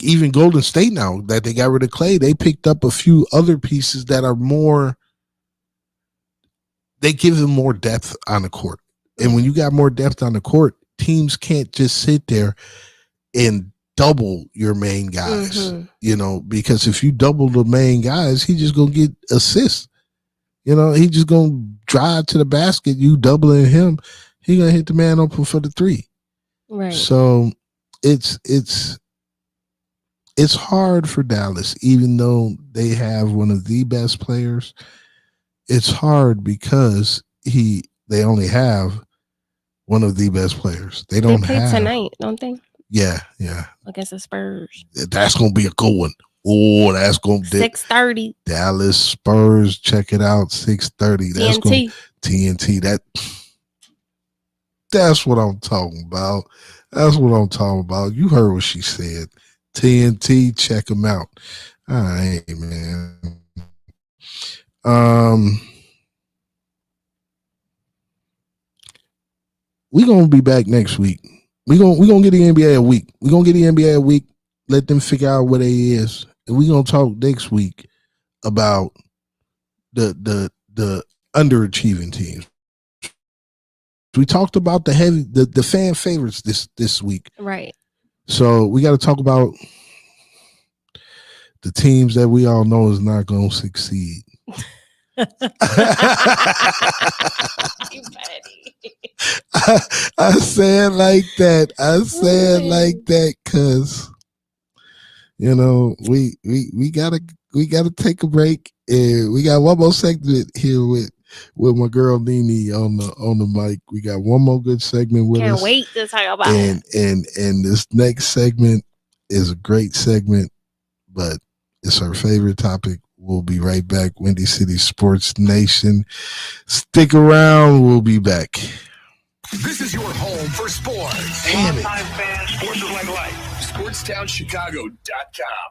even Golden State now that they got rid of Clay, they picked up a few other pieces that are more, they give them more depth on the court. And when you got more depth on the court, teams can't just sit there and double your main guys, because if you double the main guys, he just gonna get assists. He just gonna drive to the basket, you doubling him, he gonna hit the man open for the 3. Right. So it's hard for Dallas, even though they have one of the best players. It's hard because they only have one of the best players. They don't play have tonight, don't they? Yeah. Against the Spurs. That's gonna be a good one. Oh, that's gonna be 6:30. Dallas Spurs. Check it out. 6:30. That's TNT. TNT. That's what I'm talking about. That's what I'm talking about. You heard what she said. TNT, check them out. All right, man. We gonna be back next week. We gonna get the NBA a week. We gonna get the NBA a week. Let them figure out what they is, and we gonna talk next week about the underachieving teams. We talked about the fan favorites this week. Right. So we got to talk about the teams that we all know is not going to succeed. I say it like that. Because we gotta take a break, and we got one more segment here with my girl Nene on the mic. We got one more good segment with us. Can't wait to talk about it. And this next segment is a great segment, but it's our favorite topic. We'll be right back. Windy City Sports Nation. Stick around. We'll be back. This is your home for sports. Damn it. Sports is like life. SportsTownChicago.com.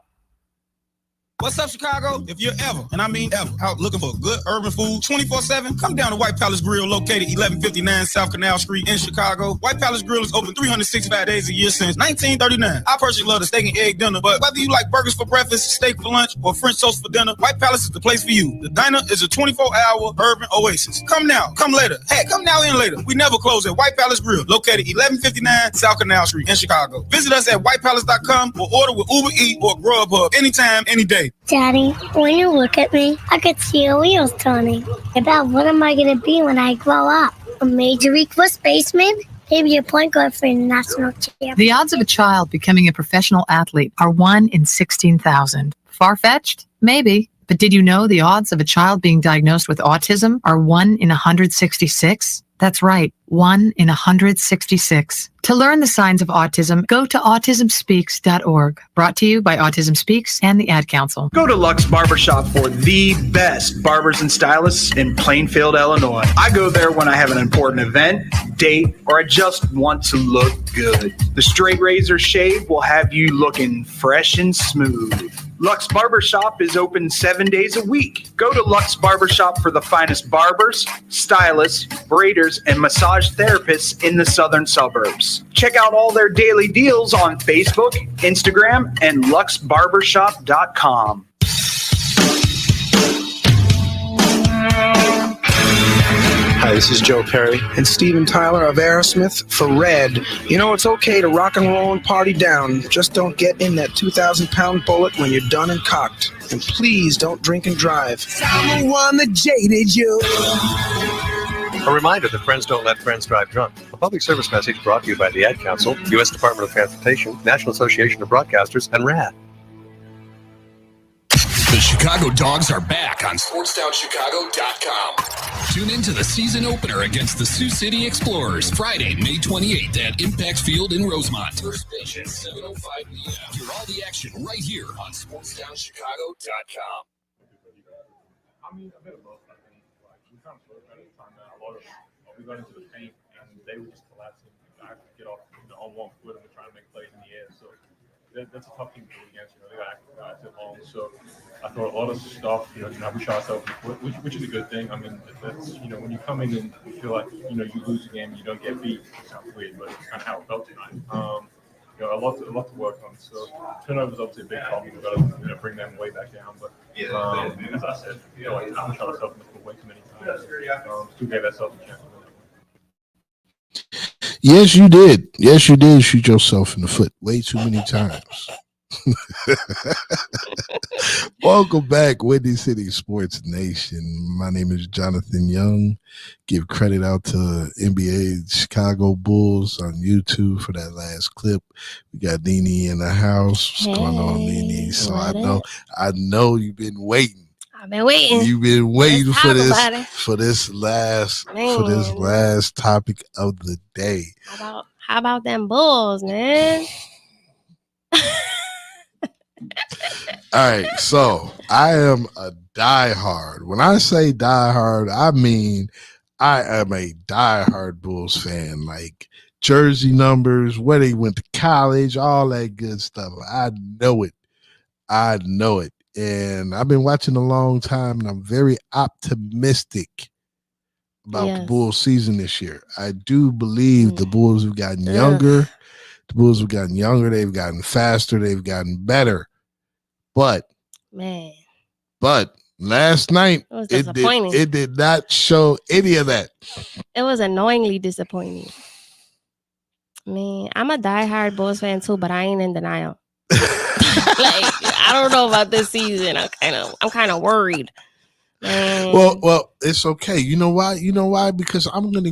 What's up, Chicago? If you're ever, and I mean ever, out looking for good urban food 24/7, come down to White Palace Grill, located 1159 South Canal Street in Chicago. White Palace Grill is open 365 days a year since 1939. I personally love the steak and egg dinner, but whether you like burgers for breakfast, steak for lunch, or French toast for dinner, White Palace is the place for you. The diner is a 24-hour urban oasis. Come now, come later. Hey, come now and later. We never close at White Palace Grill, located 1159 South Canal Street in Chicago. Visit us at whitepalace.com or order with Uber Eats or Grubhub anytime, any day. Daddy, when you look at me, I could see your wheels turning. About what am I going to be when I grow up? A Major League first baseman? Maybe a point guard for a national champ. The odds of a child becoming a professional athlete are 1 in 16,000. Far-fetched? Maybe. But did you know the odds of a child being diagnosed with autism are 1 in 166? That's right, 1 in 166. To learn the signs of autism, go to autismspeaks.org. Brought to you by Autism Speaks and the Ad Council. Go to Lux Barbershop for the best barbers and stylists in Plainfield, Illinois. I go there when I have an important event, date, or I just want to look good. The straight razor shave will have you looking fresh and smooth. Lux Barbershop is open 7 days a week. Go to Lux Barbershop for the finest barbers, stylists, braiders, and massage therapists in the southern suburbs. Check out all their daily deals on Facebook, Instagram, and luxbarbershop.com. Hi, this is Joe Perry and Steven Tyler of Aerosmith for Red. You know, it's okay to rock and roll and party down. Just don't get in that 2,000-pound bullet when you're done and cocked. And please don't drink and drive. I'm the one that jaded you. A reminder that friends don't let friends drive drunk. A public service message brought to you by the Ad Council, U.S. Department of Transportation, National Association of Broadcasters, and RAD. The Chicago Dogs are back on SportsDownChicago.com. Tune in to the season opener against the Sioux City Explorers, Friday, May 28th at Impact Field in Rosemont. First pitch at 7:05 p.m. Hear all the action right here on SportsDownChicago.com. I mean, a bit of both, I think. Like, we kind of spoke about it at the time that a lot of we got into the paint and they were just collapsing. I have to get off on one foot and we're trying to make plays in the air. So that's a tough team to go against. They got active guys at home. So I thought a lot of stuff, we shot ourselves in the foot, which is a good thing. I mean, that's, when you come in and you feel like, you lose a game, you don't get beat. It sounds weird, but it's kind of how it felt tonight. A lot to work on. So turnovers obviously a big problem. We've got to bring them way back down. But as I said, we shot ourselves in the foot way too many times. Still gave ourselves a chance to win. Yes, you did. Yes, you did shoot yourself in the foot way too many times. Welcome back, Windy City Sports Nation. My name is Jonathan Young. Give credit out to NBA Chicago Bulls on YouTube for that last clip. We got Nene in the house. What's going on, Nene? So I know you've been waiting. I've been waiting. You've been waiting for this last topic of the day. How about them Bulls, man? All right, so I am a diehard. When I say diehard, I mean I am a diehard Bulls fan. Like jersey numbers, where they went to college, all that good stuff. I know it. And I've been watching a long time, and I'm very optimistic about the Bulls season this year. I do believe the Bulls have gotten younger. The Bulls have gotten younger. They've gotten faster. They've gotten better. But last night, it did not show any of that. It was annoyingly disappointing. Man, I'm a diehard Bulls fan too, but I ain't in denial. I don't know about this season. I'm kind of worried. Man. Well, it's okay. You know why? Because I'm going to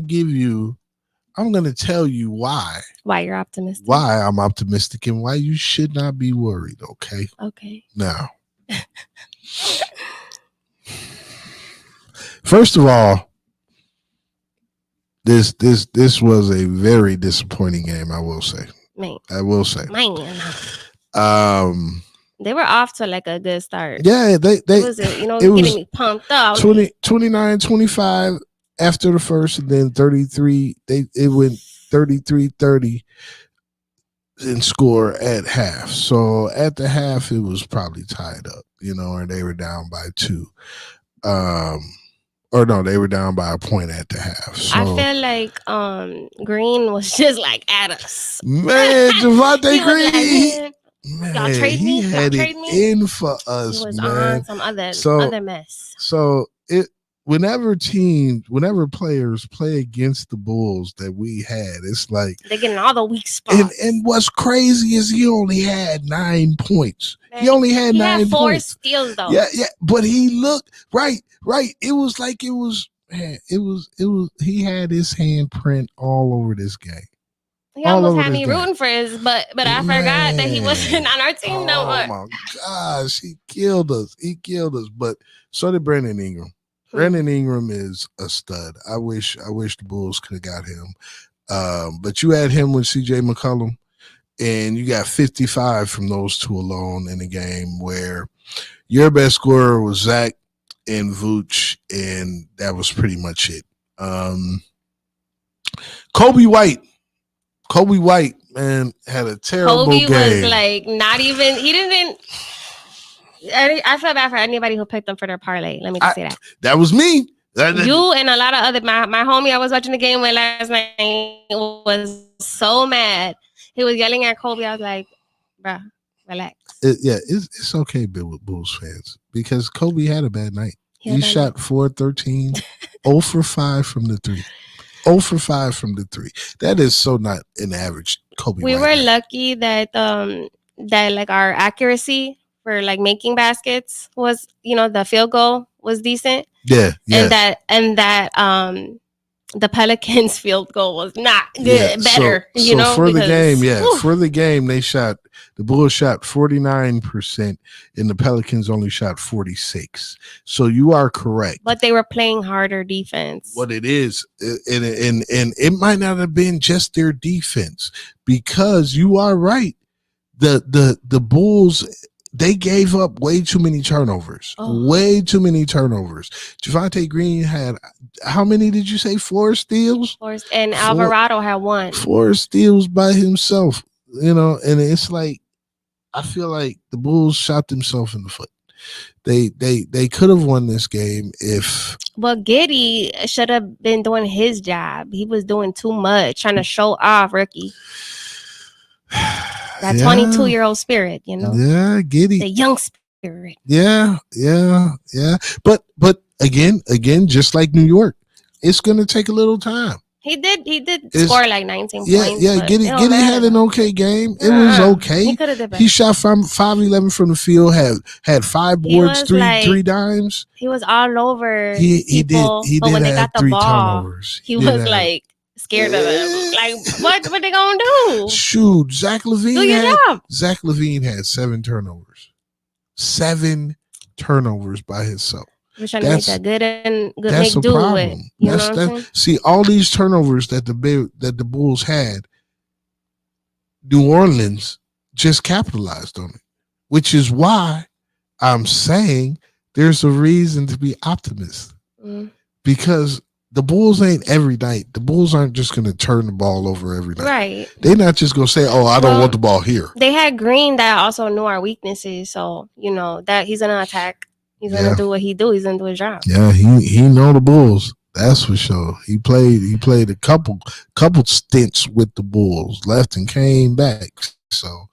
tell you why. Why you're optimistic. Why I'm optimistic and why you should not be worried, okay? Okay. Now, first of all, this was a very disappointing game, I will say. Man. They were off to like a good start. Yeah, it was getting me pumped up. 29-25 after the first, and then 33. It went 33-30. and score at half. So at the half, it was probably tied up, or they were down by 2. Or no, they were down by a point at the half. So, I feel like Green was just like at us. Man, Javonte Green. Man, y'all trade me? He had it in for us, He was man. on some other mess. So whenever players play against the Bulls that we had, it's like they're getting all the weak spots. And what's crazy is he only had 9 points. Man, he only had 9 4 points. steals though. Yeah, but he looked right. It was like he had his handprint all over this game. He almost had me rooting for his, but I forgot that he wasn't on our team no more. Oh my gosh, he killed us. But so did Brandon Ingram. Brandon Ingram is a stud. I wish the Bulls could have got him. But you had him with CJ McCollum, and you got 55 from those two alone in a game where your best scorer was Zach and Vooch, and that was pretty much it. Kobe White, man, had a terrible game. Kobe was like not even. He didn't. I feel bad for anybody who picked them for their parlay. Let me just say that. That was me. You and a lot of other my homie I was watching the game with last night was so mad. He was yelling at Kobe. I was like, bruh, relax. It's okay, Bill, with Bulls fans, because Kobe had a bad night. He shot 4-13, 0 for 5 from the 3. 0 for 5 from the 3. That is so not an average Kobe. We were lucky that like our accuracy for like making baskets was, the field goal was decent. Yeah. And that the Pelicans field goal was not good, better. For the game, the Bulls shot 49% and the Pelicans only shot 46%. So you are correct. But they were playing harder defense. What it is, and it might not have been just their defense, because you are right. The Bulls, they gave up way too many turnovers. Way too many turnovers. Javonte Green had, how many did you say? 4 steals? And Alvarado had 1. 4 steals by himself. And it's like, I feel like the Bulls shot themselves in the foot. They could have won this game if. Well, Giddey should have been doing his job. He was doing too much, trying to show off, rookie. That 22-year-old spirit, Yeah, Giddey. The young spirit. Yeah. But again, just like New York, it's gonna take a little time. He did score like 19 points. Yeah, Giddey had an okay game. It was okay. He could have did better. He shot 5-11 from the field, had 5 boards, three dimes. He was all over. He did. But when they got the 3 ball, turnovers. he was like scared of them. Like, what they gonna do? Shoot, Zach LaVine. Do your job. Zach LaVine had 7 turnovers. 7 turnovers by himself. We're trying to make that good and good that's make a do problem. with. You know what I'm saying? See, all these turnovers that the Bulls had, New Orleans just capitalized on it, which is why I'm saying there's a reason to be optimistic, because the Bulls ain't every night. The Bulls aren't just going to turn the ball over every night. Right. They're not just going to say, "Oh, I don't want the ball here." They had Green that also knew our weaknesses, so that he's gonna attack. He's gonna do what he do. He's gonna do his job. Yeah, he know the Bulls. That's for sure. He played a couple stints with the Bulls, left and came back. So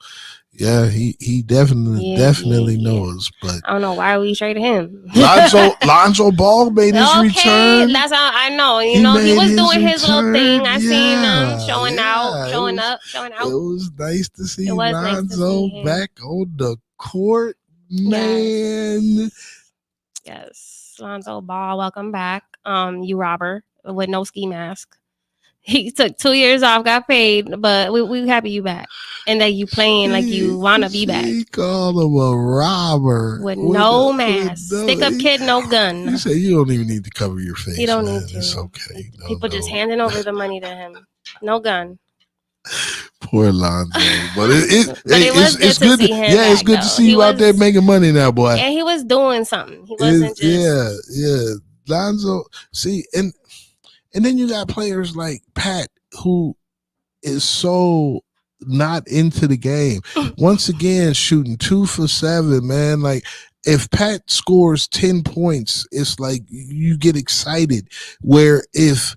yeah, he definitely knows. But I don't know why we traded him. Lonzo Ball made his return. That's how I know. He was doing his little thing. I seen him showing out. It was nice to see Lonzo back on the court, man. Yes, Lonzo Ball, welcome back. You robber with no ski mask. He took 2 years off, got paid, but we happy you back and that you playing like you want to be back. He called him a robber with no mask, stick up kid, no gun. He said you don't even need to cover your face. You don't need to. It's okay. People just handing over the money to him. No gun. Poor Lonzo, but it's good to see him. Yeah, it's good to see you out there making money now, boy. And he was doing something. He wasn't just Lonzo. See, and then you got players like Pat, who is so not into the game. Once again, shooting 2 for 7, man. Like, if Pat scores 10 points, it's like you get excited. Where if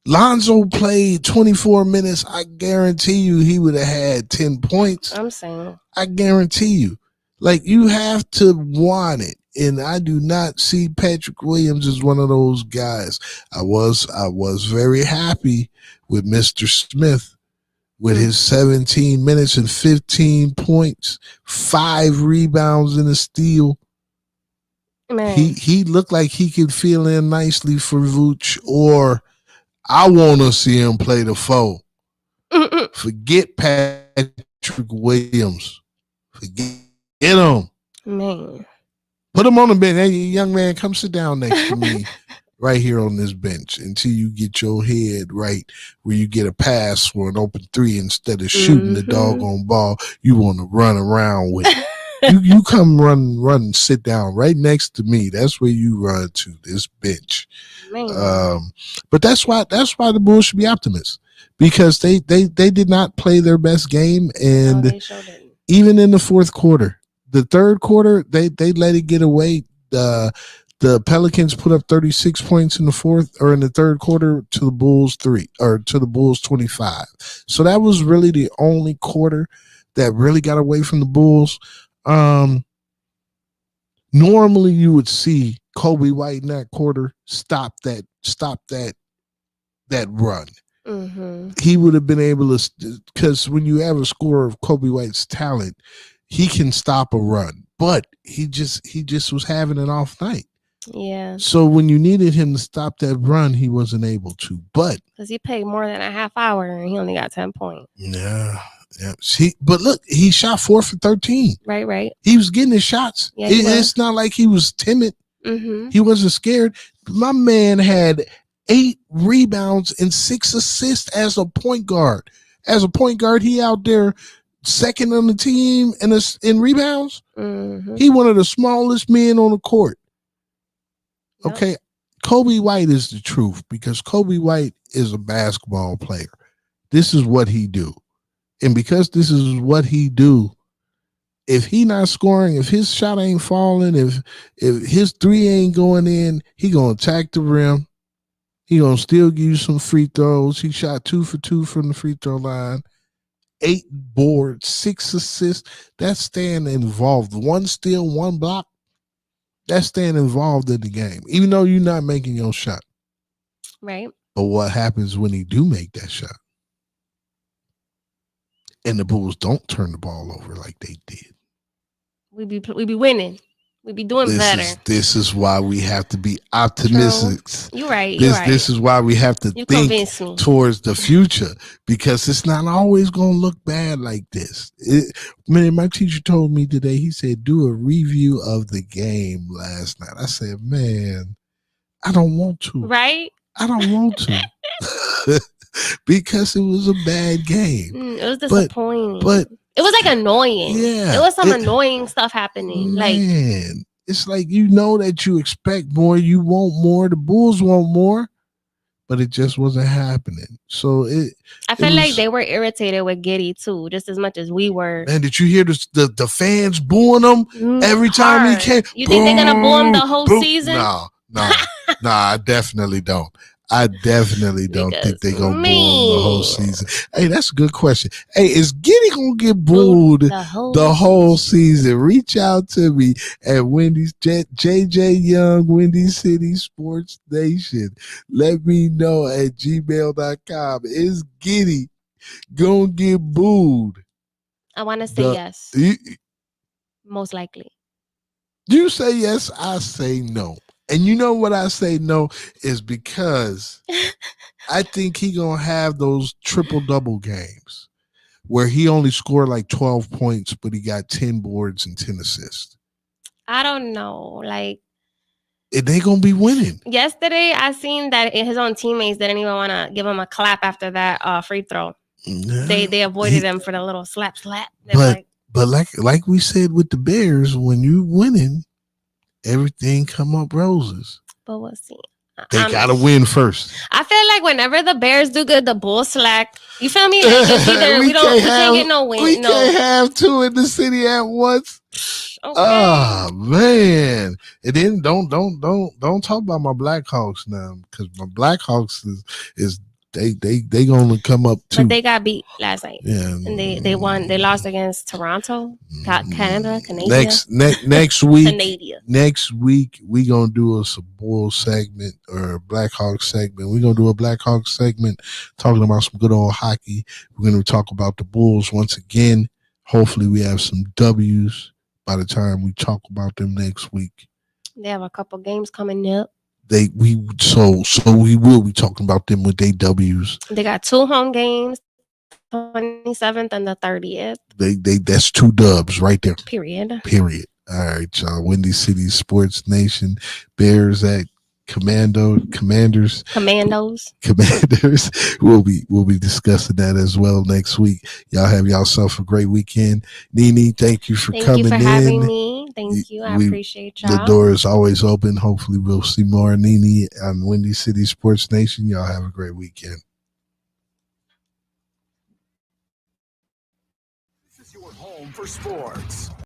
Lonzo played 24 minutes, I guarantee you he would have had 10 points. I'm saying. I guarantee you. Like, you have to want it. And I do not see Patrick Williams as one of those guys. I was very happy with Mr. Smith with his 17 minutes and 15 points, 5 rebounds and a steal. Man. He looked like he could fill in nicely for Vooch, or I want to see him play the 4. Forget Patrick Williams. Forget him. Man. Put him on the bench. Hey, young man, come sit down next to me right here on this bench until you get your head right where you get a pass for an open 3 instead of shooting the doggone ball you want to run around with. you come run, sit down right next to me. That's where you run to, this bench. But that's why the Bulls should be optimists, because they did not play their best game, and even in the fourth quarter. The third quarter, they let it get away. The Pelicans put up 36 points in the third quarter to the Bulls 25. So that was really the only quarter that really got away from the Bulls. Normally you would see Kobe White in that quarter stop that run. He would have been able to, because when you have a scorer of Kobe White's talent, he can stop a run, but he just was having an off night. Yeah. So when you needed him to stop that run, he wasn't able to. But because he played more than a half hour and he only got 10 points. Yeah. See, but look, he shot 4 for 13. Right. He was getting his shots. Yeah, it's not like he was timid. He wasn't scared. My man had 8 rebounds and 6 assists as a point guard. As a point guard, he out there second on the team in rebounds. He one of the smallest men on the court. Okay, Kobe White is the truth, because Kobe White is a basketball player. This is what he do, and because this is what he do, if he not scoring, if his shot ain't falling, if his 3 ain't going in, he gonna attack the rim. He gonna still give you some free throws. He shot 2 for 2 from the free throw line. 8 boards, 6 assists. That's staying involved. 1 steal, 1 block. That's staying involved in the game, even though you're not making your shot. Right. But what happens when he do make that shot? And the Bulls don't turn the ball over like they did. We be winning. We be doing better. This is why we have to be optimistic. You're right. This is why we have to think towards the future, because it's not always going to look bad like this. My teacher told me today, he said, do a review of the game last night. I said, man, I don't want to. Right? I don't want to. Because it was a bad game. It was disappointing. But it was like annoying. Yeah. It was some annoying stuff happening. Man, it's like, you know that you expect more, you want more, the Bulls want more, but it just wasn't happening. So I feel like they were irritated with Giddey too, just as much as we were. Man, did you hear the fans booing him every time he came? You think they're gonna boo him the whole season? No, I definitely don't. I definitely don't think they're going to boo him the whole season. Hey, that's a good question. Hey, is Giddey going to get booed the whole season? Reach out to me at Wendy's, JJ Young, Windy City Sports Nation. Let me know at gmail.com. Is Giddey going to get booed? I want to say yes. Most likely. You say yes, I say no. And you know what I say no is because I think he going to have those triple-double games where he only scored like 12 points, but he got 10 boards and 10 assists. I don't know. Like, they going to be winning. Yesterday, I seen that his own teammates didn't even want to give him a clap after that free throw. Yeah, they avoided him for the little slap. But like we said with the Bears, when you winning, everything come up roses. But we'll see. They gotta win first. I feel like whenever the Bears do good, the Bulls slack. You feel me? Like it's either we can't get no win. We can't have two in the city at once. Okay. Oh man! And then don't talk about my Blackhawks now, because my Blackhawks is they gonna come up too. But they got beat last night. Yeah, and they won. They lost against Toronto, Canada. Next week. Canada. Next week we gonna do a Bulls segment or a Blackhawks segment. We're gonna do a Blackhawks segment talking about some good old hockey. We're gonna talk about the Bulls once again. Hopefully we have some W's by the time we talk about them next week. They have a couple games coming up. So we will be talking about them with their W's. They got 2 home games, 27th and the 30th. They that's 2 dubs right there. Period. All right, y'all. Windy City Sports Nation, Bears at Commanders. We'll be discussing that as well next week. Y'all have yourself a great weekend. Nene, thank you for coming in. Thank you for having me. Thank you. I appreciate y'all. The door is always open. Hopefully we'll see more Nene on Windy City Sports Nation. Y'all have a great weekend. This is your home for sports.